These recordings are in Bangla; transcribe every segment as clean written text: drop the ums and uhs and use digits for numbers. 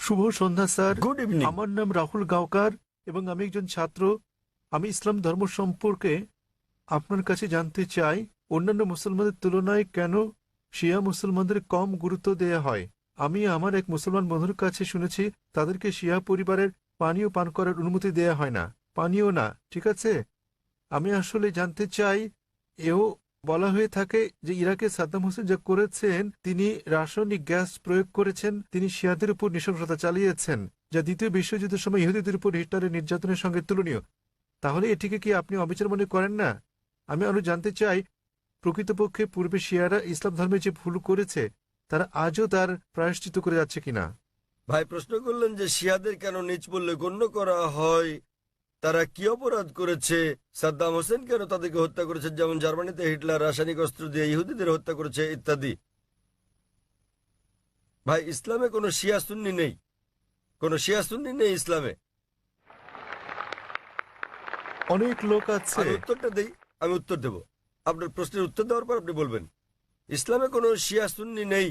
শুভ সন্ধ্যা স্যার। Good evening. আমার নাম রাহুল গাওকার এবং আমি একজন ছাত্র। আমি ইসলাম ধর্ম সম্পর্কে আপনার কাছে জানতে চাই, অন্যান্য মুসলমানদের তুলনায় কেন শিয়া মুসলমানদের কম গুরুত্ব দেয়া হয়। আমি আমার এক মুসলমান বন্ধুর কাছে শুনেছি তাদেরকে শিয়া পরিবারের পানীয় পান করার অনুমতি দেয়া হয় না, পানীয় না, ঠিক আছে। আমি আসলে জানতে চাই, এও বলা হয়ে থাকে যে ইরাকে সাদ্দাম হোসেন যা করেছেন, তিনি রাসায়নিক গ্যাস প্রয়োগ করেছেন, তিনি শিয়াদের উপর নৃশংসতা চালিয়েছেন, যা দ্বিতীয় বিশ্বযুদ্ধের সময় ইহুদিদের উপর হিটলারের নির্যাতনের সঙ্গে তুলনীয়। তাহলে এটিকে কি আপনি অবিচার মনে করেন না? আমি আরো জানতে চাই, প্রকৃতপক্ষে পূর্বে শিয়ারা ইসলাম ধর্মে যে ভুল করেছে তারা আজও তার প্রায়শ্চিত্ত করে যাচ্ছে কিনা। ভাই প্রশ্ন করলেন যে শিয়াদের কেন নিচ বললে গণ্য করা হয়, তারা কি অপরাধ করেছে, সাদ্দাম হোসেন কেন তাদেরকে হত্যা করেছে, যেমন জার্মানিতে হিটলার রাসায়নিক অস্ত্র দিয়ে ইহুদিদের হত্যা করেছে ইত্যাদি। ভাই ইসলামে কোনো শিয়া সুন্নি নেই, কোনো শিয়া সুন্নি নেই ইসলামে। অনেক লোক আছে। আমি উত্তরটা দেই, আমি উত্তর দেব। আপনার প্রশ্নের উত্তর দেওয়ার পর আপনি বলবেন। ইসলামে কোনো শিয়া সুন্নি নেই।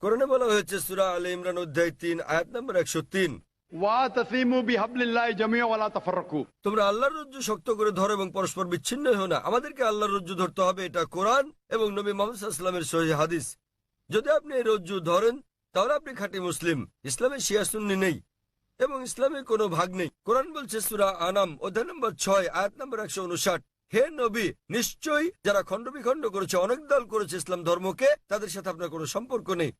কোরআনে বলা হয়েছে সূরা আলে ইমরান অধ্যায় 3 আয়াত নম্বর 103, ওয়াতাসিমু বিহাবলিল্লাহি জামিআ ওয়া লা তাফাররাকু। তোমরা আল্লাহর রজ্জু শক্ত করে ধরো এবং পরস্পর বিচ্ছিন্ন হও না। আমাদেরকে আল্লাহর রজ্জু ধরতে হবে, এটা কোরআন এবং নবী মুহাম্মদ সাল্লাল্লাহু আলাইহি ওয়াসাল্লামের সহিহ হাদিস। যদি আপনি এই রজ্জু ধরেন তাহলে আপনি খাঁটি মুসলিম। ইসলামে শিয়া সুন্নি নেই এবং ইসলামে কোনো ভাগ নেই। কোরআন বলছে সূরা আনাম অধ্যায় নম্বর 6 আয়াত নম্বর 159, হে নবী, নিশ্চয়ই যারা খণ্ড বিখণ্ড করেছে, অনেক দল করেছে ইসলাম ধর্মকে, তাদের সাথে আপনার কোনো সম্পর্ক নেই।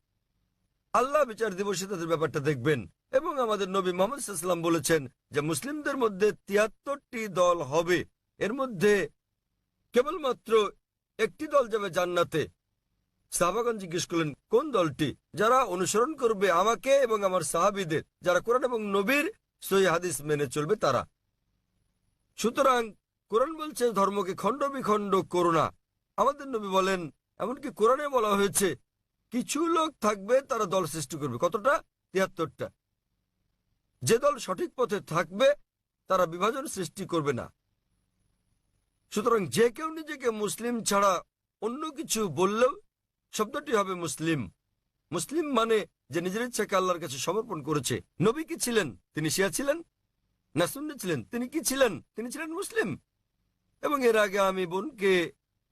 আল্লাহ বিচার দিবসে তাদের ব্যাপারটা দেখবেন। এবং আমাদের নবী মুহাম্মদ সাল্লাল্লাহু আলাইহি ওয়াসাল্লাম বলেছেন যে মুসলিমদের মধ্যে 73টি দল হবে, এর মধ্যে কেবলমাত্র একটি দল যাবে জান্নাতে। সাহাবাগণ জিজ্ঞেস করলেন কোন দলটি? যারা অনুসরণ করবে আমাকে এবং আমার সাহাবীদের, যারা কোরআন এবং নবীর সহিহ হাদিস মেনে চলবে তারা। সুতরাং কোরআন বলছে ধর্মকে খণ্ড বিখণ্ড করো না। আমাদের নবী বলেন, এমনকি কোরআনে বলা হয়েছে কিছু লোক থাকবে তারা দল সৃষ্টি করবে। কতটা? 73টা। যে দল সঠিক পথে থাকবে তারা বিভাজন সৃষ্টি করবে না। সুতরাং যে কেউ নিজেকে মুসলিম ছাড়া অন্য কিছু বললেও শব্দটি হবে মুসলিম। মুসলিম মানে যে নিজের ইচ্ছাকে আল্লাহর কাছে সমর্পণ করেছে। নবী কি ছিলেন? তিনি শিয়া ছিলেন না সুন্নি ছিলেন? তিনি কি ছিলেন? তিনি ছিলেন মুসলিম। এবং এর আগে আমি বোনকে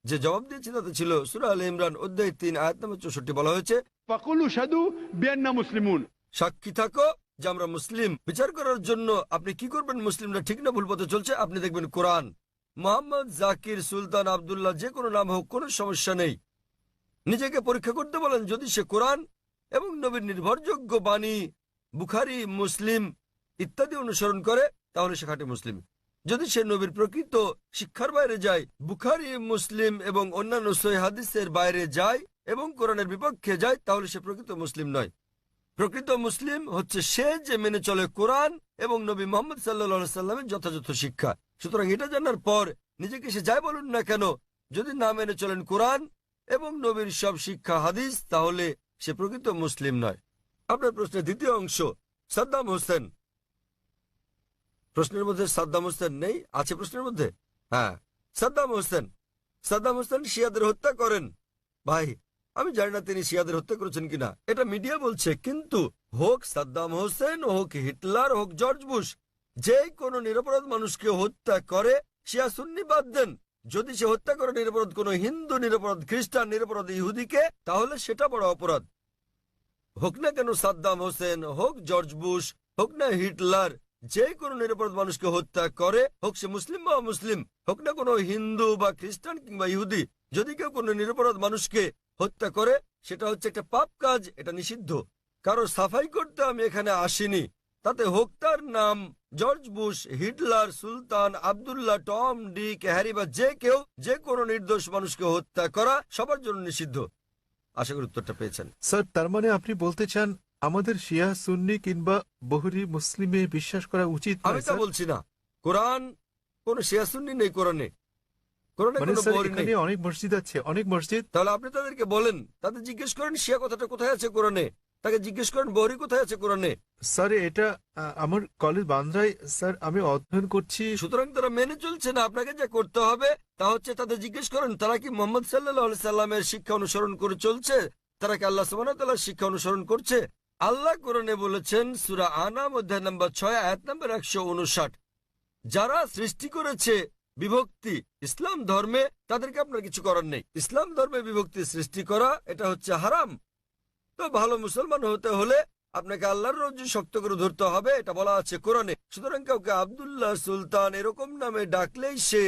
যে জবাব দিয়েছি তাতে ছিল সূরা আলে ইমরান অধ্যায় 3 আয়াত নম্বর 64 বলা হয়েছে, ফাকুলু শাদু বিআন্না মুসলিমুন। সাক্ষী থাকো যে আমরা মুসলিম। বিচার করার জন্য আপনি কি করবেন মুসলিমরা ঠিক না ভুল পথে চলছে? আপনি দেখবেন কোরআন। মোহাম্মদ, জাকির, সুলতান, আব্দুল্লাহ, যে কোনো নাম হোক, কোনো সমস্যা নেই। নিজেকে পরীক্ষা করতে বলেন। যদি সে কোরআন এবং নবীর নির্ভরযোগ্য বাণী বুখারী, মুসলিম ইত্যাদি অনুসরণ করে তাহলে সে খাঁটি মুসলিম। যদি সে নবীর প্রকৃত শিক্ষার বাইরে যায়, বুখারী, মুসলিম এবং অন্যান্য সহিহ হাদিসের বাইরে যায় এবং কোরআনের বিপক্ষে যায়, তাহলে সে প্রকৃত মুসলিম নয়। প্রকৃত মুসলিম হচ্ছে সে যে মেনে চলে কোরআন এবং নবী মুহাম্মদ সাল্লাল্লাহু আলাইহি সাল্লামের যথাযথ শিক্ষা। সুতরাং এটা জানার পর নিজেকে সে যাই বলুন না কেন, যদি না মেনে চলেন কোরআন এবং নবীর সব শিক্ষা হাদিস, তাহলে সে প্রকৃত মুসলিম নয়। আপনার প্রশ্নের দ্বিতীয় অংশ, সাদ্দাম হোসেন। প্রশ্নের মধ্যে সাদ্দাম হোসেন নেই? আছে প্রশ্নের মধ্যে? হ্যাঁ, সাদ্দাম হোসেন। সাদ্দাম হোসেন শিয়াদের হত্যা করেন। ভাই আমি জানি না তিনি শিয়াদের হত্যা করেছেন কিনা, এটা মিডিয়া বলছে। কিন্তু হোক সাদ্দাম হোসেন, হোক হিটলার, হোক জর্জ বুশ, যে কোনো নিরপরাধ মানুষকে হত্যা করে, শিয়া সুন্নি বাদ দেন, যদি সে হত্যা করে নিরপরাধ কোনো হিন্দু, নিরপরাধ খ্রিস্টান, নিরপরাধ ইহুদিকে, তাহলে সেটা বড় অপরাধ। হোক না কেন সাদ্দাম হোসেন, হোক জর্জ বুশ, হোক না হিটলার, যে কোনো নিরপরাধ মানুষকে হত্যা করে, হোক সে মুসলিম বা অমুসলিম, হোক না কোনো হিন্দু বা খ্রিস্টান কিংবা ইহুদি, যদি কেউ কোনো নিরপরাধ মানুষকে হত্যা করে, সেটা হচ্ছে একটা পাপ কাজ, এটা নিষিদ্ধ। কারো সাফাই করতে আমি এখানে আসিনি। তাতে হোক তার নাম জর্জ বুশ, হিটলার, সুলতান, আব্দুল্লাহ, টম, ডিক, হ্যারি বা যে কেউ, যে কোনো নির্দোষ মানুষকে হত্যা করা সবার জন্য নিষিদ্ধ। আশা করি উত্তরটা পেয়েছেন। স্যার, তার মানে আপনি বলতে চান আমাদের শিয়া সুন্নি কিংবা বহুরি মুসলিমে বিশ্বাস করা উচিত নয়? আমি তা স্যার, বলছি না। কোরআন কোন শিয়া সুন্নি নেই, কোরআনে কোরআনে মানে কোনো স্যার বহরি নেই। এখানে অনেক মসজিদ আছে, অনেক মসজিদ। তাহলে আপনি তাদেরকে বলেন, তাদের জিজ্ঞেস করেন শিয়া কথাটা কোথায় আছে কোরআনে, তাকে জিজ্ঞেস করেন বহরি কোথায় আছে কোরআনে। স্যার এটা আমার কলেজ বান্দ্রায় স্যার আমি অধ্যয়ন করছি। সুতরাং তারা মেনে চলছে না। আপনাকে যা করতে হবে তা হচ্ছে তাদের জিজ্ঞেস করেন তারা কি মুহাম্মদ সাল্লাল্লাহু আলাইহি সাল্লামের শিক্ষা অনুসরণ করে চলছে, তারা কি আল্লাহ সুবহানাহু ওয়া তাআলার শিক্ষা অনুসরণ করছে। আল্লাহ কোরআনে বলেছেন সূরা আনাম অধ্যায় নম্বর 6 আয়াত নম্বর 159, যারা সৃষ্টি করেছে বিভক্তি ইসলাম ধর্মে তাদেরকে আপনার কিছু করার নেই। ইসলাম ধর্মে বিভক্তি সৃষ্টি করা এটা হচ্ছে হারাম। তো ভালো মুসলমান হতে হলে আপনাকে আল্লাহর রজ্জু শক্ত করে ধরতে হবে, এটা বলা আছে কোরআনে। সুতরাং কাউকে আব্দুল্লাহ, সুলতান এরকম নামে ডাকলেই সে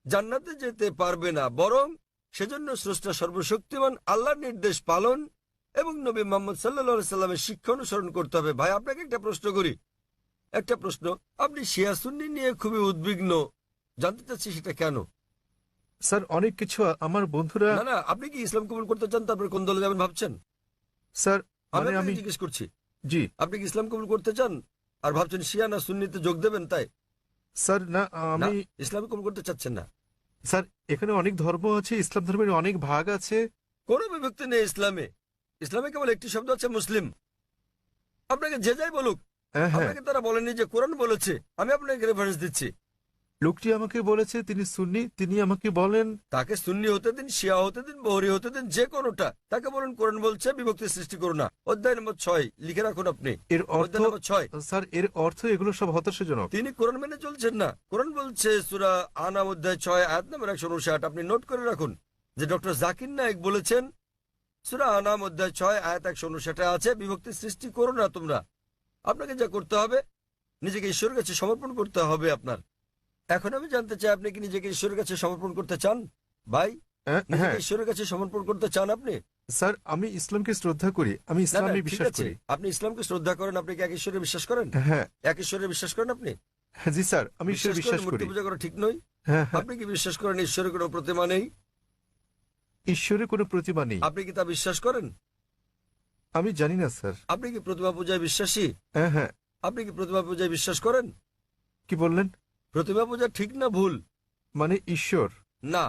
জান্নাতে যেতে পারবে না, বরং সেজন্য স্রষ্টা সর্বশক্তিমান আল্লাহর নির্দেশ পালন এবং নবী মুহাম্মদ সাল্লাল্লাহু আলাইহি সাল্লামের শিক্ষা অনুসরণ করতে হবে। ভাই, আপনাকে একটা প্রশ্ন করি, একটা প্রশ্ন। আপনি শিয়া সুন্নি নিয়ে খুবই উদ্বিগ্ন, জানতে চাচ্ছি সেটা কেন? স্যার অনেক কিছু আমার বন্ধুরা। না না, আপনি কি ইসলাম কবুল করতে চান? তারপরে কোন দলে যাবেন ভাবছেন? স্যার আমি মানে আমি আপনাকে জিজ্ঞেস করছি, জি আপনি কি ইসলাম কবুল করতে চান আর ভাবছেন শিয়া না সুন্নিতে যোগ দেবেন? তাই স্যার না না, আমি ইসলাম কবুল করতে চাচ্ছেন না। স্যার এখানে অনেক ধর্ম আছে, ইসলাম ধর্মের অনেক ভাগ আছে। কোনো বিভক্তি নেই ইসলামে। ইসলামে কেবল একটি শব্দ আছে, মুসলিম। আপনাকে যে যাই বলুক, হ্যাঁ হ্যাঁ, আপনাকে তারা বলেনি যে কোরআন বলেছে। আমি আপনাকে রেফারেন্স দিচ্ছি। লোকটি আমাকে বলেছে তিনি সুন্নি, তিনি আমাকে বলেন তাকে সুন্নি হতে দিন, শিয়া হতে দিন, বহরি হতে দিন, যে কোনোটা। তাকে বলুন কোরআন বলছে বিভক্তি সৃষ্টি করো না। অধ্যায় নম্বর 6 লিখে রাখুন আপনি। এর অর্থ অধ্যায় নম্বর 6। স্যার এর অর্থ এগুলো সব হতাশাজনক। তিনি কোরআন মেনে চলছেন না। কোরআন বলছে সূরা আনাম অধ্যায় 6 আয়াত নম্বর 159, আপনি নোট করে রাখুন যে ডক্টর জাকির নায়েক বলেছেন সূরা আনাম অধ্যায় 6 আয়াত 159 আছে বিভক্তি সৃষ্টি করো না তোমরা। আপনাকে যা করতে হবে, নিজেকে ঈশ্বরের কাছে সমর্পণ করতে হবে আপনার। এখন আমি জানতে চাই, আপনি কি নিজেকে ঈশ্বরের কাছে সমর্পণ করতে চান? ভাই, হ্যাঁ নিজেকে ঈশ্বরের কাছে সমর্পণ করতে চান আপনি? স্যার আমি ইসলামকে শ্রদ্ধা করি, আমি না না, ইসলামে ঠিক বিশ্বাস আছে। করি। আপনি ইসলামকে শ্রদ্ধা করেন, আপনি কি এক ঈশ্বরে বিশ্বাস করেন? হ্যাঁ এক ঈশ্বরে বিশ্বাস করেন আপনি? হ্যাঁ, জি স্যার আমি ঈশ্বরে বিশ্বাস মূর্তি করি। পূজা করা ঠিক নয়? হ্যাঁ হ্যাঁ, আপনি কি বিশ্বাস করেন ঈশ্বরের কোনো প্রতিমা নেই? ঈশ্বরের কোনো প্রতিমা নেই। আপনি কি তা বিশ্বাস করেন? আমি জানি না স্যার। আপনি কি প্রতিমা পূজায় বিশ্বাসী? হ্যাঁ হ্যাঁ, আপনি কি প্রতিমা পূজায় বিশ্বাস করেন? কি বললেন? প্রতিমা পূজা ঠিক না ভুল? মানে ঈশ্বর? না।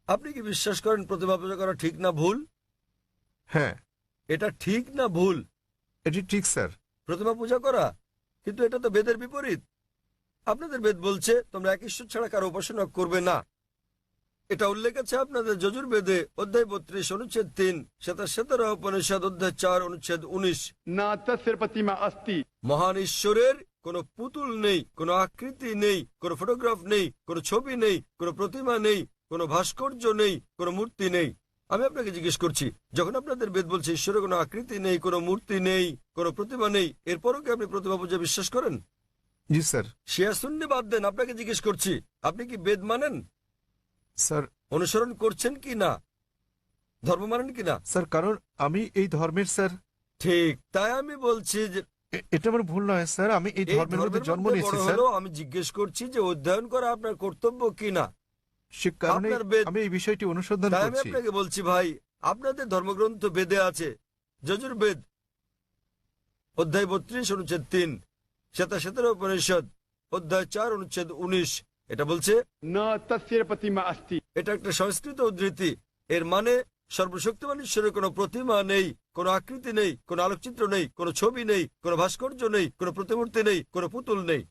আপনি কি বিশ্বাস করেন প্রতিমা পূজা করা ঠিক না ভুল? হ্যাঁ এটা ঠিক না ভুল? এটি ঠিক স্যার। প্রতিমা পূজা করা, কিন্তু এটা তো বেদের বিপরীত। আপনাদের বেদ বলছে তোমরা এক ঈশ্বর ছাড়া কারো উপাসনা করবে না। এটা উল্লেখ আছে আপনাদের যজুর্বেদে অধ্যায় 32 অনুচ্ছেদ 3, শ্বেতার উপনিষদ অধ্যায় 4 অনুচ্ছেদ 19। न तस्य प्रतिमा अस्ति মহান ঈশ্বরের কোনো পুতুল নেই, কোনো আকৃতি নেই, কোনো ফটোগ্রাফ নেই, কোনো ছবি নেই, কোনো প্রতিমা নেই, কোনো ভাস্কর্য নেই, কোনো মূর্তি নেই। আমি আপনাকে জিজ্ঞেস করছি, যখন আপনাদের বেদ বলছে ঈশ্বরের কোনো আকৃতি নেই, কোনো মূর্তি নেই, কোনো প্রতিমা নেই, এরপরও কি আপনি প্রতিমা পূজা বিশ্বাস করেন? জি স্যার। শিয়া সুন্নি বাদ দেন, আপনাকে জিজ্ঞেস করছি, আপনি কি বেদ মানেন? স্যার অনুসরণ করছেন কি না? ধর্ম মানেন কি না? স্যার কারণ আমি এই ধর্মের স্যার। ঠিক, তাই আমি বলছি যে এটা আমার ভুল নয় স্যার, আমি এই এই ধর্মের মধ্যে ধর্মের জন্ম মধ্যে নিয়েছি বড় স্যার। হলেও আমি জিজ্ঞেস করছি যে অধ্যয়ন করা আপনার কর্তব্য কি না। সে কারণে আপনার বেদ, আমি এই বিষয়টি অনুসন্ধান তাই আমি করছি। আপনাকে বলছি ভাই, আপনাদের ধর্মগ্রন্থ বেদে আছে, যজুর্বেদ অধ্যায় 32 অনুচ্ছেদ 3, শ্বেতার উপনিষদ অধ্যায় 4 অনুচ্ছেদ 19। এটা বলছে, न तस्य प्रतिमा अस्ति এটা একটা সংস্কৃত উদ্ধৃতি। এর মানে সর্বশক্তিমান ঈশ্বরের কোনো প্রতিমা নেই, কোনো আকৃতি নেই, কোনো আলোকচিত্র নেই, কোনো ছবি নেই, কোনো ভাস্কর্য নেই, কোনো প্রতিমূর্তি নেই, কোনো পুতুল নেই।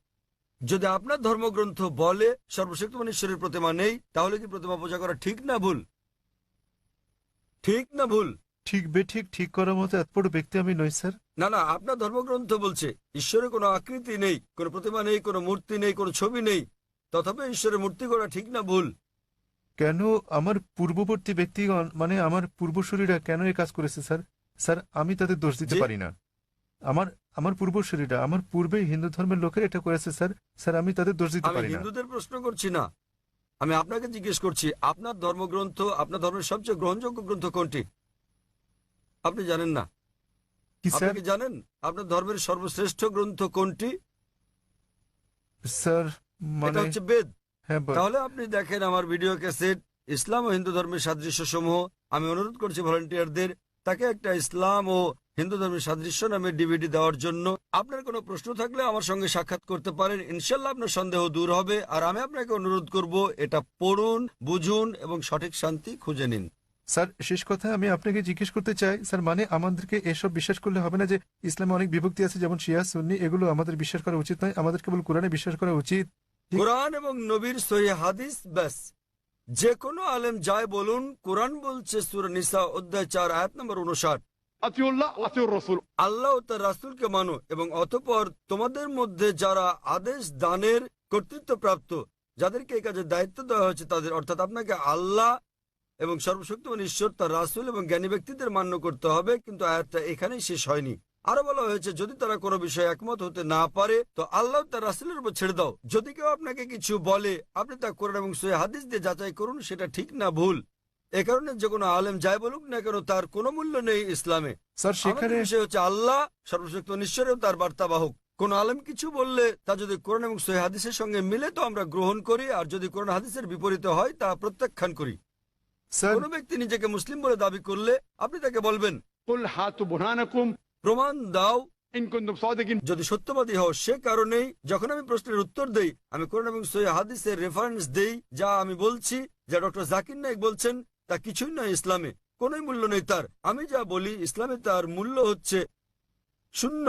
যদি আপনার ধর্মগ্রন্থ বলে সর্বশক্তিমান ঈশ্বরের প্রতিমা নেই, তাহলে কি প্রতিমা পূজা করা ঠিক না ভুল? ঠিক না ভুল? ঠিক বেঠিক ঠিক করার মতো এত বড় ব্যক্তি আমি নই স্যার। না না, আপনার ধর্মগ্রন্থ বলছে ঈশ্বরের কোনো আকৃতি নেই, কোনো প্রতিমা নেই, কোনো মূর্তি নেই, কোনো ছবি নেই, তথাপি ঈশ্বরের মূর্তি করা ঠিক না ভুল? কেন আমার পূর্ববর্তী ব্যক্তিগণ মানে আমার পূর্বসূরীরা কেন এই কাজ করেছে স্যার? স্যার আমি তাদের দোষ দিতে জি? পারি না। আমার আমার পূর্বসূরীরা, আমার পূর্বে হিন্দু ধর্মের লোকের এটা করেছে স্যার। স্যার আমি তাদের দোষ দিতে আমি পারি না। হিন্দুদের প্রশ্ন করছি না, আমি আপনাকে জিজ্ঞেস করছি আপনার ধর্মগ্রন্থ, আপনার ধর্মের সবচেয়ে গ্রহণযোগ্য গ্রন্থ কোনটি? আপনি জানেন না? কি আপনি স্যার? কি জানেন আপনার ধর্মের সর্বশ্রেষ্ঠ গ্রন্থ কোনটি? স্যার এটা মানে হচ্ছে বেদ। হ্যাঁ তাহলে আপনি দেখেন আমার ভিডিও ক্যাসেট ইসলাম ও হিন্দু ধর্মের সাদৃশ্য সমূহ। আমি অনুরোধ করছি ভলান্টিয়ারদের তাকে একটা ইসলাম ও হিন্দু ধর্মের সাদৃশ্য নামে ডিভিডি দেওয়ার জন্য। আপনার কোনো প্রশ্ন থাকলে আমার সঙ্গে সাক্ষাৎ করতে পারেন, ইনশাল্লাহ আপনার সন্দেহ দূর হবে। আর আমি আপনাকে অনুরোধ করব এটা পড়ুন, বুঝুন এবং সঠিক শান্তি খুঁজে নিন। স্যার শেষ কথা আমি আপনাকে জিজ্ঞেস করতে চাই স্যার, মানে আমাদেরকে এসব বিশ্বাস করলে হবে না যে ইসলামে অনেক বিভক্তি আছে যেমন শিয়া সুন্নি, এগুলো আমাদের বিশ্বাস করা উচিত নয়, আমাদের কেবল কোরআনে বিশ্বাস করা উচিত। ঠিক। কোরআন এবং নবীর সহিহ হাদিস, ব্যাস। যে কোনো আলেম যায় বলুন, কোরআন বলছে সূরা নিসা অধ্যায় 4 আয়াত নম্বর 59, अतिउल अल्लाह अतिउर रसूल। আল্লাহ ও তার রাসূলকে মানো এবং অতঃপর তোমাদের মধ্যে যারা আদেশ দানের কর্তৃত্বপ্রাপ্ত, যাদেরকে এই কাজের দায়িত্ব দেওয়া হয়েছে তাদের, অর্থাৎ আপনাকে আল্লাহ এবং সর্বশক্তিমান ঈশ্বর, তার রাসূল এবং জ্ঞানী ব্যক্তিদের মান্য করতে হবে। কিন্তু আয়াতটা এখানেই শেষ হয়নি। আরো বলা হয়েছে যদি তারা কোনো বিষয়ে একমত হতে না পারে তো আল্লাহ তার রাসূলের উপর ছেড়ে দাও। যদি কেউ আপনাকে কিছু বলে আপনি তা কোরআন এবং সহিহ হাদিস দিয়ে যাচাই করুন সেটা ঠিক না ভুল। এ কারণে যে কোনো আলেম যাই বলুক না কেন তার কোনো মূল্য নেই ইসলামে। স্যার আমাদের সেখানে বিষয় হচ্ছে আল্লাহ সর্বশক্তিমান ঈশ্বর ও তার বার্তাবাহক। কোন আলেম কিছু বললে তা যদি কোরআন এবং সহিহ হাদিসের সঙ্গে মিলে তো আমরা গ্রহণ করি, আর যদি কোরআন হাদিসের বিপরীতে হয় তা প্রত্যাখ্যান করি। স্যার কোন ব্যক্তি নিজেকে মুসলিম বলে দাবি করলে আপনি তাকে বলবেন कुल हातु बुरहानकुम প্রমাণ দাও इन कुंतुम सादिकिन। যদি সত্যবাদী হও। সে কারণেই যখন আমি প্রশ্নের উত্তর দেই আমি কোরআন এবং সহিহ হাদিসের রেফারেন্স দেই। যা আমি বলছি, যা ডক্টর জাকির নায়েক বলছেন তা কিছুই নয় ইসলামে, কোনোই মূল্য নেই তার। আমি যা বলি ইসলামে তার মূল্য হচ্ছে শূন্য।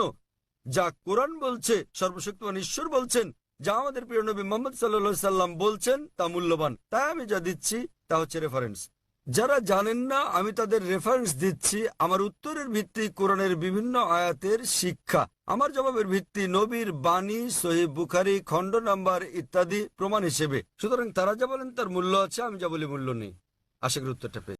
যা কোরআন বলছে, সর্বশক্তিমান ঈশ্বর বলছেন, যা আমাদের প্রিয় নবী মুহাম্মদ সাল্লাল্লাহু আলাইহি সাল্লাম বলছেন তা মূল্যবান। তাই আমি যা দিচ্ছি তা হচ্ছে রেফারেন্স। যারা জানেন না আমি তাদের রেফারেন্স দিচ্ছি। আমার উত্তরের ভিত্তি কোরআনের বিভিন্ন আয়াতের শিক্ষা, আমার জবাবের ভিত্তি নবীর বাণী, সহিহ বুখারী খণ্ড নাম্বার ইত্যাদি প্রমাণ হিসেবে। সুতরাং তারা যা বলেন তার মূল্য আছে, আমি যা বলি মূল্য নেই। আশা করি উত্তরটা পেয়েছি।